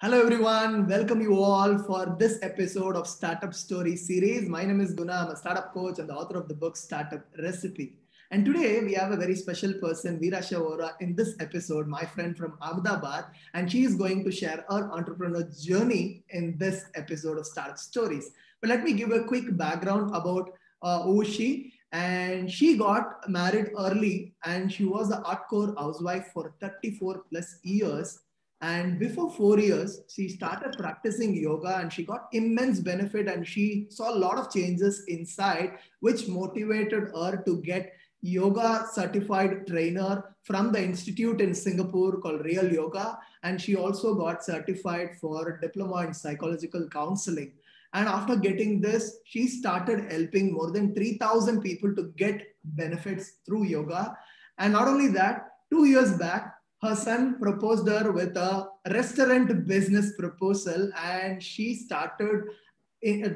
Hello everyone, welcome you all for this episode of Startup Story series. My name is Guna, I'm a startup coach and the author of the book Startup Recipe. And today we have a very special person, Veerasha Vora, in this episode, my friend from Ahmedabad, and she is going to share her entrepreneur journey in this episode of Startup Stories. But let me give a quick background about who she. And she got married early, and she was a hardcore housewife for 34 plus years, and before 4 years, she started practicing yoga and she got immense benefit and she saw a lot of changes inside, which motivated her to get yoga certified trainer from the institute in Singapore called Real Yoga. And she also got certified for diploma in psychological counseling. And after getting this, she started helping more than 3,000 people to get benefits through yoga. And not only that, 2 years back, her son proposed her with a restaurant business proposal, and she started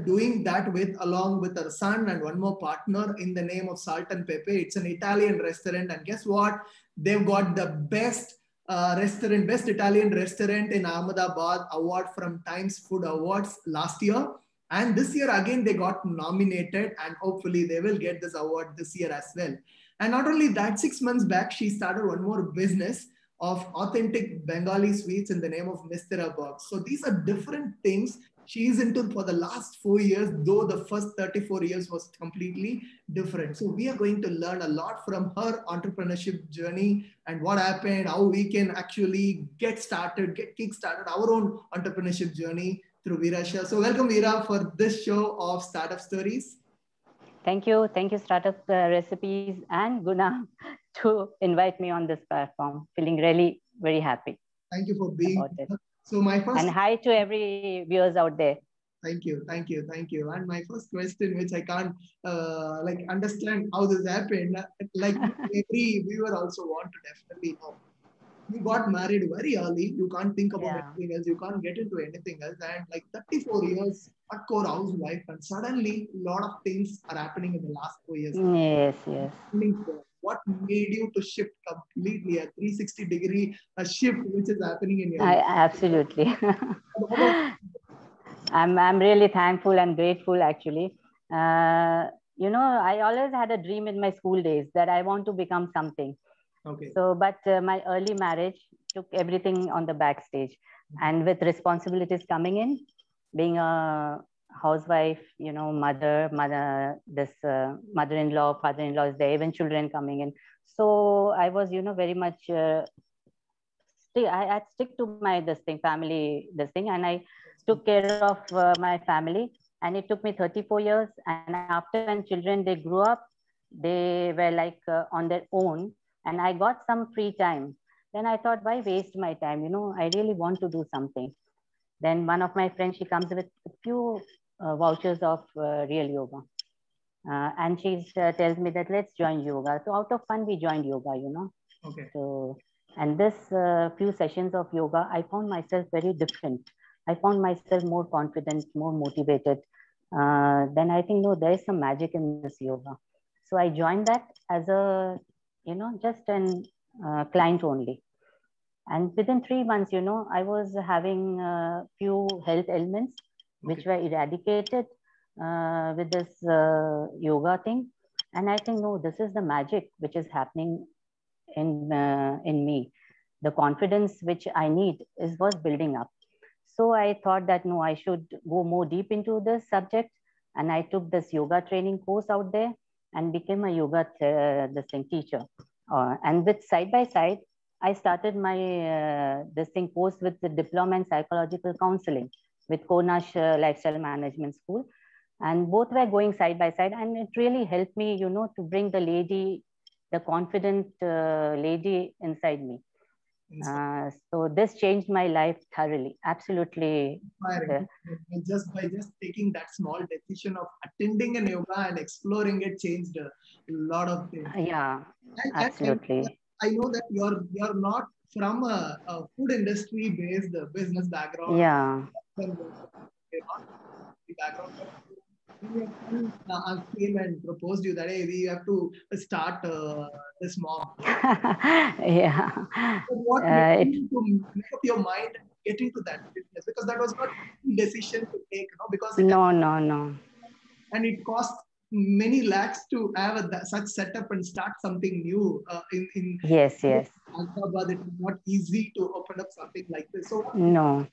doing that with along with her son and one more partner in the name of Salt and Pepe. It's an Italian restaurant, and guess what? They've got the best Italian restaurant in Ahmedabad award from Times Food Awards last year. And this year again they got nominated, and hopefully they will get this award this year as well. And not only that, 6 months back she started one more business of authentic Bengali sweets in the name of Mistera Box. So these are different things she is into for the last 4 years, though the first 34 years was completely different. So we are going to learn a lot from her entrepreneurship journey and what happened, how we can actually get kick-started our own entrepreneurship journey through Veerasha. So welcome Veera for this show of Startup Stories. Thank you. Thank you, Startup Recipes and Guna, to invite me on this platform. Feeling really very happy. Thank you for being here. So my first and hi to every viewers out there. Thank you. And my first question, which I can't understand how this happened, like every viewer also want to definitely know. You got married very early. You can't think about anything else. You can't get into anything else. And like 34 years, hardcore housewife, and suddenly a lot of things are happening in the last 4 years. Yes. What made you to shift completely a 360-degree shift, which is happening in your life? Absolutely. I'm really thankful and grateful actually. I always had a dream in my school days that I want to become something. Okay. So, but my early marriage took everything on the backstage, and with responsibilities coming in, being a housewife, mother-in-law, father-in-law is there, even children coming in. So I was, very much. I stick to my family, and I took care of my family, and it took me 34 years. And after when children they grew up, they were like on their own, and I got some free time. Then I thought, why waste my time? I really want to do something. Then one of my friends, she comes with a few vouchers of Real Yoga. And she tells me that let's join yoga. So out of fun, we joined yoga, Okay. So, and this few sessions of yoga, I found myself very different. I found myself more confident, more motivated. Then I think, no, there is some magic in this yoga. So I joined that as a, just an client only. And within 3 months, I was having a few health ailments, which were eradicated with this yoga thing. And I think, no, this is the magic which is happening in me. The confidence which I need was building up. So I thought that, no, I should go more deep into this subject. And I took this yoga training course out there and became a yoga teacher. And with side by side, I started my course with the diploma in psychological counseling with Konash Lifestyle Management School. And both were going side by side. And it really helped me, to bring the confident lady inside me. So this changed my life thoroughly. Absolutely. And just by taking that small decision of attending an yoga and exploring it changed a lot of things. Yeah, absolutely. I know that you're not from a food industry based business background. Yeah. Came and proposed you that, hey, we have to start this mom. Yeah. What made you to make up your mind and get into that business? because that was not a decision to take, because No. and it cost many lakhs to have such setup and start something new in Yes. Ahmedabad. It was not easy to open up something like this. So No.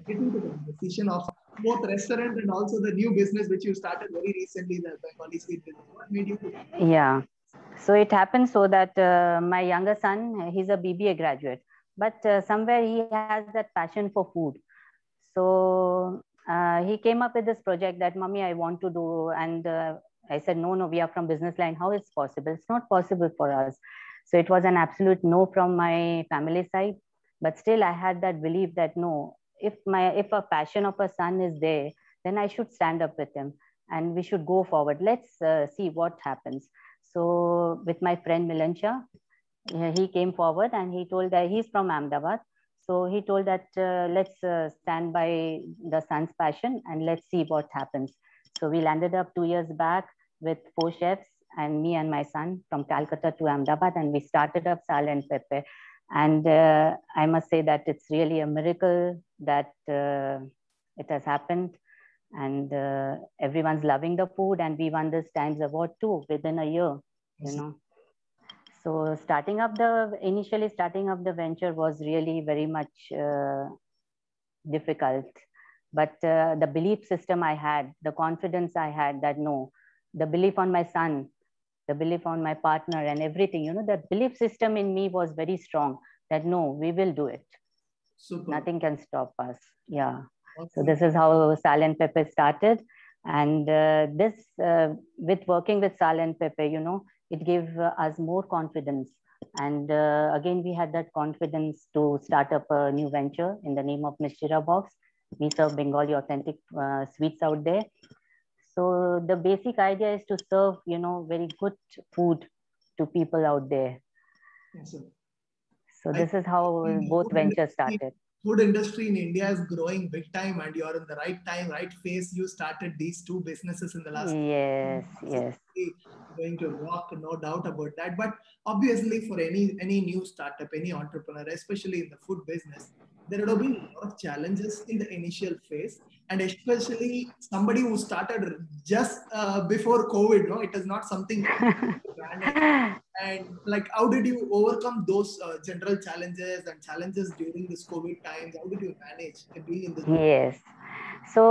getting to the decision of both restaurant and also the new business which you started very recently, the Bengali sweet business. What made you? Yeah. So it happened so that my younger son, he's a BBA graduate, but somewhere he has that passion for food. So he came up with this project that, Mommy, I want to do. And I said, no, we are from business line. How is it possible? It's not possible for us. So it was an absolute no from my family side. But still, I had that belief that no, if a passion of a son is there, then I should stand up with him and we should go forward. Let's see what happens. So with my friend Milansha, he came forward and he told that he's from Ahmedabad. So he told that let's stand by the son's passion and let's see what happens. So we landed up 2 years back with 4 chefs and me and my son from Calcutta to Ahmedabad, and we started up Sal and Pepe. And I must say that it's really a miracle that it has happened. And everyone's loving the food, and we won this Times Award too within a year, So initially starting up the venture was really very much difficult. But the belief system I had, the confidence I had that no, the belief on my son, the belief on my partner and everything, the belief system in me was very strong that no, we will do it. Super. Nothing can stop us. Yeah. Okay. So this is how Sal and Pepe started. And with working with Sal and Pepe, it gave us more confidence. And again, we had that confidence to start up a new venture in the name of Mishra Box. We serve Bengali authentic sweets out there. So the basic idea is to serve, very good food to people out there. Yes, sir. So this is how both ventures started. Food industry in India is growing big time, and you're in the right time, right phase. You started these 2 businesses in the last. Yes. Going to rock, no doubt about that. But obviously, for any new startup, any entrepreneur, especially in the food business, there would have been a lot of challenges in the initial phase, and especially somebody who started just before COVID. It is not something. And like, how did you overcome those general challenges and challenges during this COVID times? How did you manage being in this? Yes. So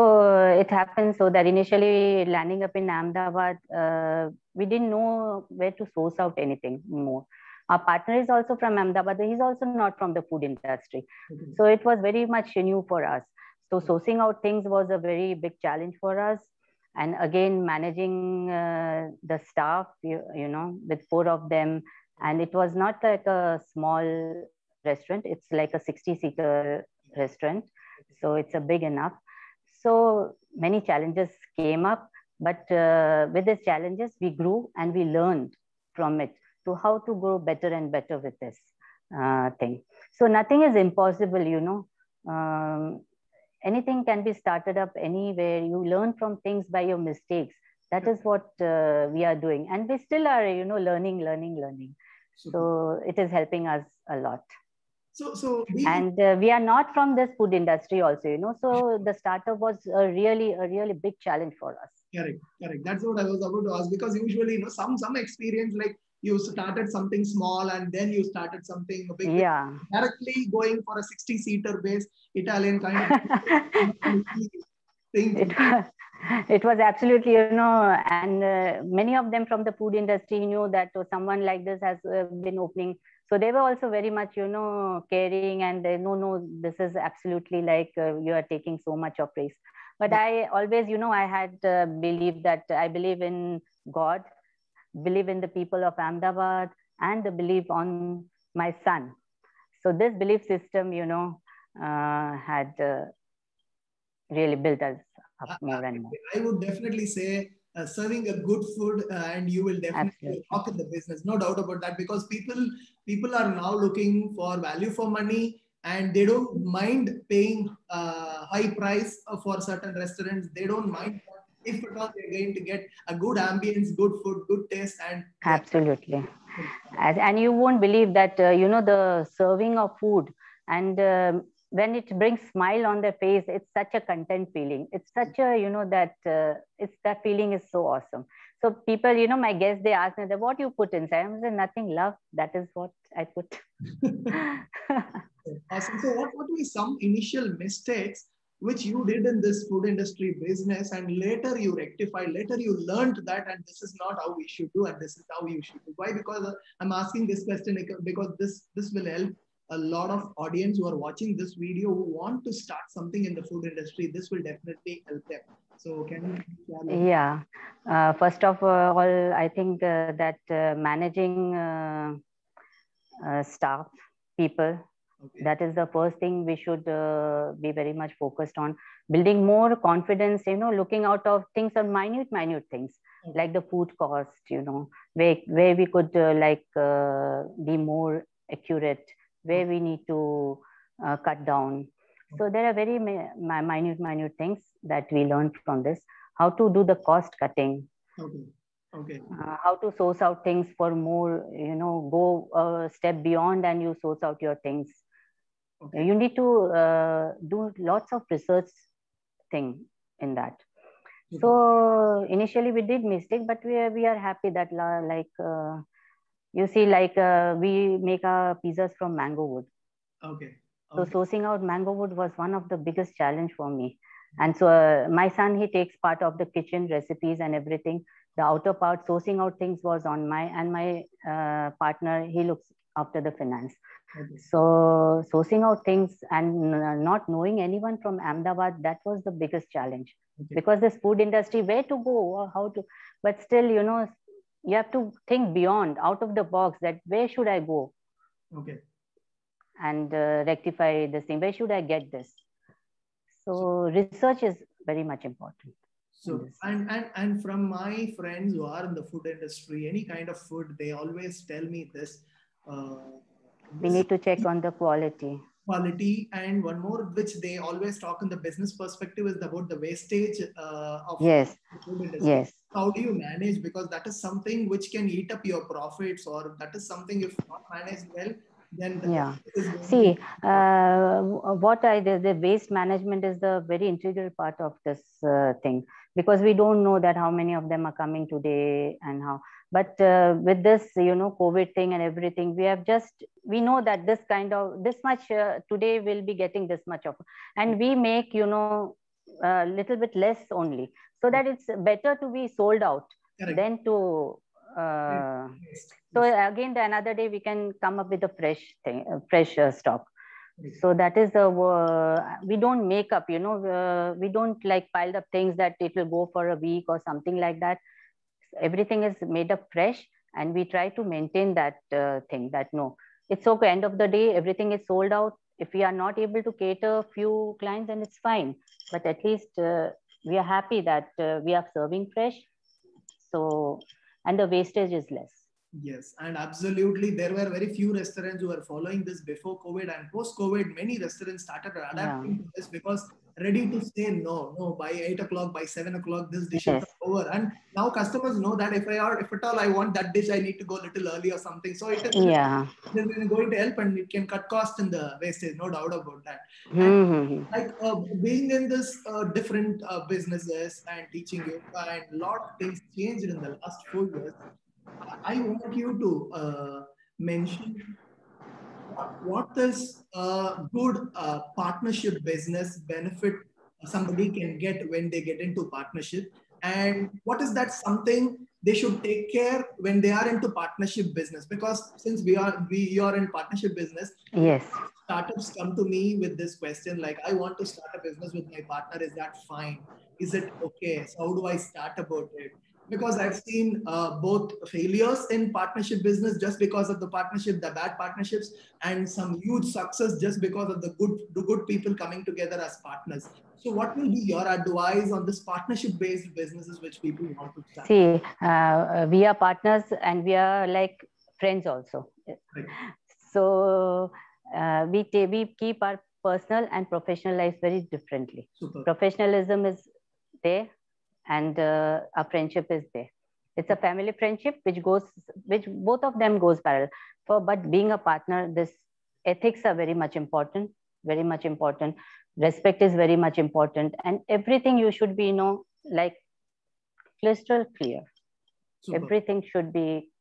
it happened so that initially landing up in Ahmedabad, we didn't know where to source out anything more. Our partner is also from Ahmedabad. He's also not from the food industry. Okay. So it was very much new for us. So sourcing out things was a very big challenge for us. And again, managing the staff, with 4 of them. And it was not like a small restaurant. It's like a 60-seater restaurant. So it's a big enough. So many challenges came up. But with these challenges, we grew and we learned from it to how to grow better and better with this thing. So nothing is impossible, anything can be started up anywhere. You learn from things by your mistakes. That is what we are doing. And we still are, learning. Super. So it is helping us a lot. We are not from this food industry also, so the startup was a really big challenge for us. Correct. That's what I was about to ask, because usually, some experience, like you started something small and then you started something big. Yeah. Directly going for a 60-seater base Italian kind of thing. It was absolutely, and many of them from the food industry knew that someone like this has been opening. So they were also very much, caring, and no, this is absolutely like you are taking so much of risk. But I always, I had believed that I believe in God, believe in the people of Ahmedabad, and the belief on my son. So this belief system, had really built us up more and more. I would definitely say serving a good food and you will definitely rock in the business. No doubt about that, because people are now looking for value for money, and they don't mind paying high price for certain restaurants. They don't mind if at all they're going to get a good ambience, good food, good taste. And absolutely. And you won't believe that, the serving of food and when it brings smile on their face, it's such a content feeling. It's such a, it's that feeling is so awesome. So people, my guests, they ask me that what you put inside. I say nothing, love. That is what I put. Awesome. So what were some initial mistakes which you did in this food industry business, and later you rectified, later you learned that, and this is not how we should do, and this is how you should do. Why? Because I'm asking this question because this will help a lot of audience who are watching this video who want to start something in the food industry. This will definitely help them. So can you share? Yeah. First of all, I think that managing staff, people, okay, that is the first thing we should be very much focused on. Building more confidence, looking out of things on minute things, okay, like the food cost, where we could be more accurate, where we need to cut down. So there are very minute things that we learned from this. How to do the cost cutting. Okay. Okay. How to source out things for more, go a step beyond and you source out your things. Okay. You need to do lots of research thing in that. Okay. So initially we did mistake, but we are happy that you see, we make our pizzas from mango wood. Okay. So sourcing out mango wood was one of the biggest challenge for me. And so my son, he takes part of the kitchen recipes and everything. The outer part, sourcing out things was on my partner, he looks after the finance. Okay. So sourcing out things and not knowing anyone from Ahmedabad, that was the biggest challenge. Okay. Because this food industry, where to go or how to, but still, you have to think beyond, out of the box, that where should I go? Okay. And rectify this thing, where should I get this? So research is very much important. So and from my friends who are in the food industry, any kind of food, they always tell me this. We need to check on the quality. And one more, which they always talk in the business perspective, is about the wastage of yes. the food industry. Yes. How do you manage? Because that is something which can eat up your profits, or that is something if not managed well, then yeah. See, the waste management is the very integral part of this thing, because we don't know that how many of them are coming today and how. But with this, COVID thing and everything, we know that this much today will be getting this much of, and we make, a little bit less only, so that it's better to be sold out. Correct. Than to. So again, the another day we can come up with a fresh stock. So that is we don't make up, we don't piled up things that it will go for a week or something like that. Everything is made up fresh, and we try to maintain that thing, that no, it's okay. End of the day, everything is sold out. If we are not able to cater a few clients, then it's fine. But at least we are happy that we are serving fresh. So, and the wastage is less. Yes, and absolutely. There were very few restaurants who were following this before COVID, and post-COVID, many restaurants started adapting to this, because ready to say no, by 8 o'clock, by 7 o'clock, this dish is over. And now customers know that if at all I want that dish, I need to go a little early or something. So it is going to help, and it can cut cost in the wastage, no doubt about that. And being in this different businesses and teaching yoga, and a lot of things changed in the last 4 years. I want you to mention what is a good partnership business benefit somebody can get when they get into partnership, and what is that something they should take care when they are into partnership business? Because since we are in partnership business, yes, startups come to me with this question like, I want to start a business with my partner. Is that fine? Is it okay? So how do I start about it? Because I've seen both failures in partnership business just because of the partnership, the bad partnerships, and some huge success just because of the good people coming together as partners. So what will be your advice on this partnership-based businesses which people want to start? See, we are partners and we are like friends also. Right. So we keep our personal and professional lives very differently. Super. Professionalism is there, and our friendship is there. It's a family friendship which both of them goes parallel. But being a partner, this ethics are very much important. very much important. Respect is very much important, and everything you should be, like crystal clear. Super. Everything should be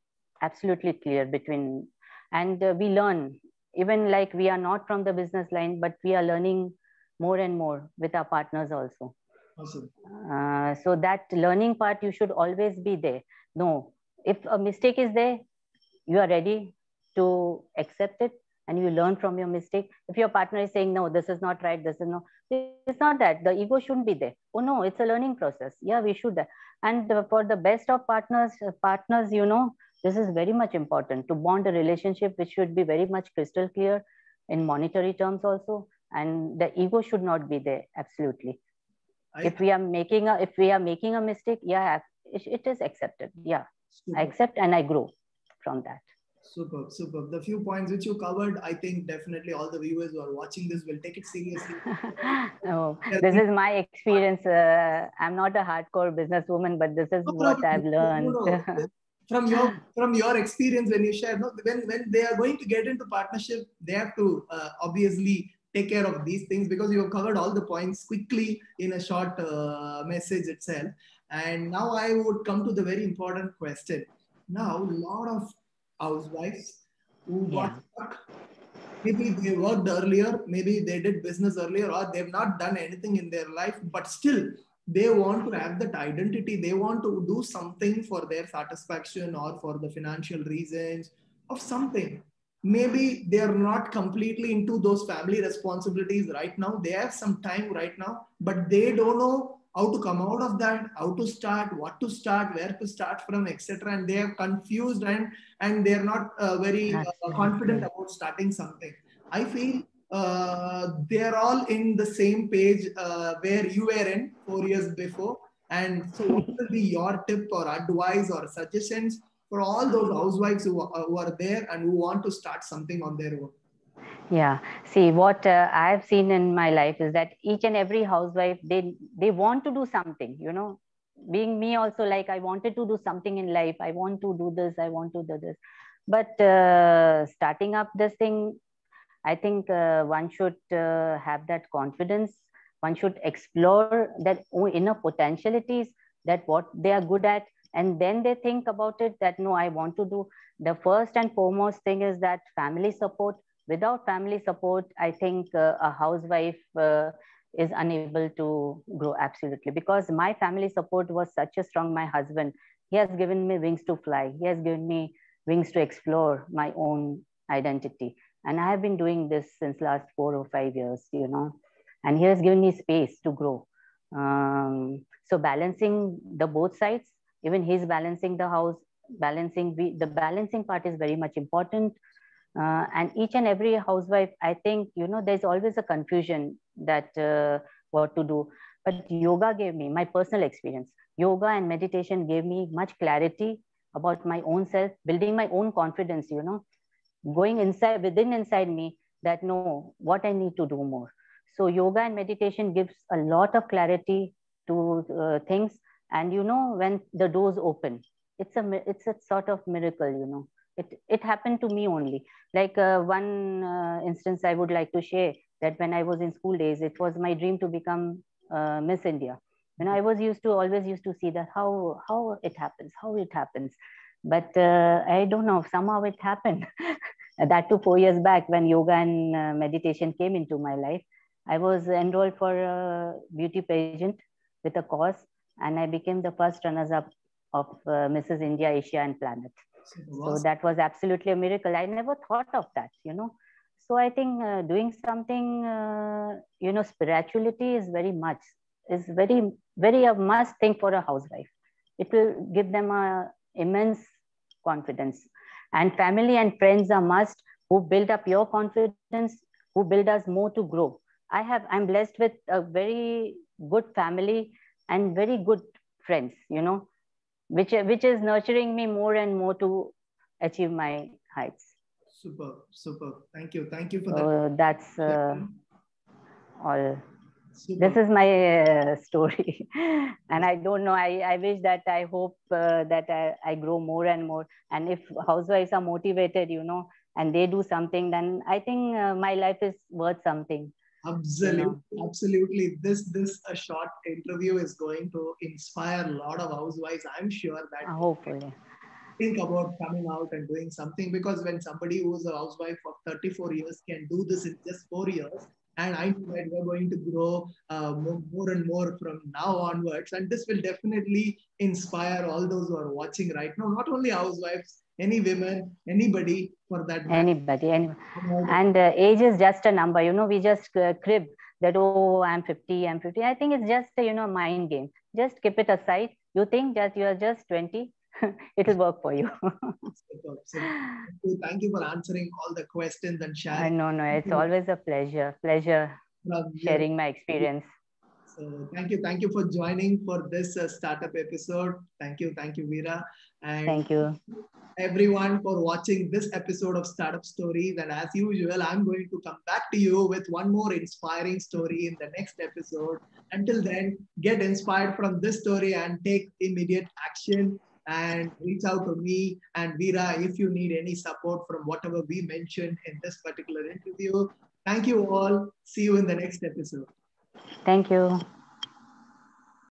absolutely clear between, and we learn, even like we are not from the business line, but we are learning more and more with our partners also. Awesome. So that learning part, you should always be there. No, if a mistake is there, you are ready to accept it and you learn from your mistake. If your partner is saying, no, this is not right, this is no, it's not that. The ego shouldn't be there. Oh no, it's a learning process. Yeah, we should. And for the best of partners, this is very much important to bond a relationship, which should be very much crystal clear in monetary terms also. And the ego should not be there. Absolutely. If we are making a mistake, yeah, it is accepted. Yeah, super. I accept and I grow from that. Superb, superb. The few points which you covered, I think definitely all the viewers who are watching this will take it seriously. No, this is my experience. I'm not a hardcore businesswoman, but this is what I've learned. No. From your experience, when you share, when they are going to get into partnership, they have to obviously take care of these things, because you have covered all the points quickly in a short message itself. And now I would come to the very important question. Now, a lot of housewives who got stuck, maybe they worked earlier, maybe they did business earlier, or they've not done anything in their life, but still they want to have that identity. They want to do something for their satisfaction or for the financial reasons of something. Maybe they're not completely into those family responsibilities right now. They have some time right now, but they don't know how to come out of that, how to start, what to start, where to start from, etc. And they are confused, and they're not very confident about starting something. I feel they're all in the same page where you were in 4 years before. And so what will be your tip or advice or suggestions for all those housewives who are there and who want to start something on their own? Yeah, see, what I've seen in my life is that each and every housewife, they want to do something, being me also, like I wanted to do something in life. I want to do this, I want to do this. But starting up this thing, I think one should have that confidence. One should explore that inner potentialities, that what they are good at, and then they think about it that, no, I want to do. The first and foremost thing is that family support. Without family support, I think a housewife is unable to grow, absolutely. Because my family support was such a strong. My husband, he has given me wings to fly. He has given me wings to explore my own identity. And I have been doing this since last 4 or 5 years, and he has given me space to grow. So balancing the both sides, even he's balancing the house, the balancing part is very much important. And each and every housewife, I think, there's always a confusion that what to do. But yoga gave me, my personal experience, yoga and meditation gave me much clarity about my own self, building my own confidence, going inside me, that no, what I need to do more. So yoga and meditation gives a lot of clarity to things. And when the doors open, it's a sort of miracle, It happened to me only. Like one instance I would like to share, that when I was in school days, it was my dream to become Miss India. I was always used to see that how it happens. But I don't know, somehow it happened. That too 4 years back, when yoga and meditation came into my life. I was enrolled for a beauty pageant with a course, and I became the first runners-up of Mrs. India, Asia and Planet. So that was absolutely a miracle. I never thought of that, So I think doing something, spirituality is very, very a must thing for a housewife. It will give them a immense confidence. And family and friends are must, who build up your confidence, who build us more to grow. I'm blessed with a very good family and very good friends, which is nurturing me more and more to achieve my heights. Super. Thank you for that. That's all. Super. This is my story. And I don't know, I wish that, I hope that I grow more and more. And if housewives are motivated, and they do something, then I think my life is worth something. Absolutely, absolutely. This a short interview is going to inspire a lot of housewives. I'm sure that Hopefully. think about coming out and doing something, because when somebody who's a housewife of 34 years can do this in just 4 years, and I know that we're going to grow more and more from now onwards, and this will definitely inspire all those who are watching right now, not only housewives, any women, anybody for that matter. Anybody. And age is just a number, we just crib that, oh, I'm 50, I'm 50. I think it's just a, mind game. Just keep it aside. You think that you are just 20, it'll work for you. Thank you for answering all the questions and sharing. No, it's always a pleasure sharing my experience. So thank you for joining for this startup episode. Thank you, Veera, and thank you everyone for watching this episode of Startup Stories. And as usual, I'm going to come back to you with one more inspiring story in the next episode. Until then, get inspired from this story and take immediate action, and reach out to me and Veera if you need any support from whatever we mentioned in this particular interview. Thank you all. See you in the next episode. Thank you.